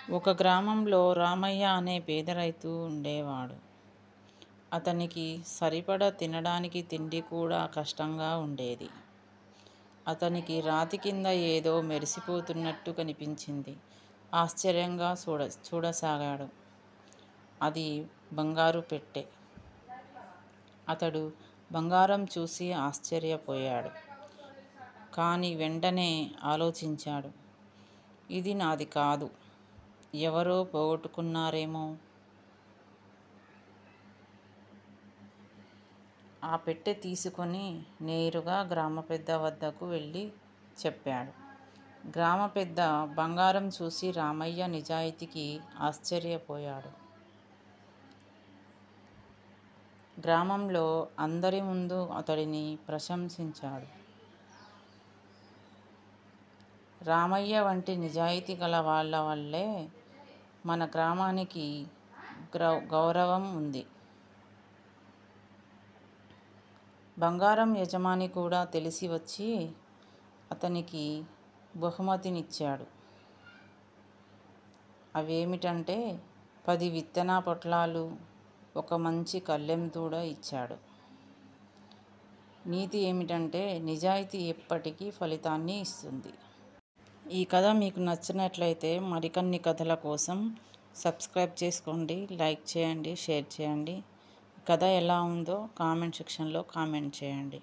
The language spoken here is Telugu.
ఒక గ్రామంలో రామయ్య అనే పేద రైతు ఉండేవాడు. అతనికి సరిపడా తినడానికి తిండి కూడా కష్టంగా ఉండేది. అతనికి రాతి కింద ఏదో మెరిసిపోతున్నట్టు కనిపించింది. ఆశ్చర్యంగా చూడసాగాడు. అది బంగారు పెట్టె. అతడు బంగారం చూసి ఆశ్చర్యపోయాడు. కానీ వెంటనే ఆలోచించాడు, ఇది నాది కాదు, ఎవరో పోగొట్టుకున్నారేమో. ఆ పెట్టె తీసుకొని నేరుగా గ్రామ పెద్ద వద్దకు వెళ్ళి చెప్పాడు. గ్రామ పెద్ద బంగారం చూసి రామయ్య నిజాయితీకి ఆశ్చర్యపోయాడు. గ్రామంలో అందరి ముందు అతడిని ప్రశంసించాడు. రామయ్య వంటి నిజాయితీ గల వాళ్ళ వల్లే మన గ్రామానికి గౌరవం ఉంది. బంగారం యజమాని కూడా తెలిసి వచ్చి అతనికి బహుమతినిచ్చాడు. అవేమిటంటే 10 విత్తన పొట్లాలు, ఒక మంచి కళ్ళెం దూడ ఇచ్చాడు. నీతి ఏమిటంటే నిజాయితీ ఎప్పటికీ ఫలితాన్ని ఇస్తుంది. ఈ కథ మీకు నచ్చినట్లయితే మరికొన్ని కథల కోసం సబ్స్క్రైబ్ చేసుకోండి, లైక్ చేయండి, షేర్ చేయండి. కథ ఎలా ఉందో కామెంట్ సెక్షన్లో కామెంట్ చేయండి.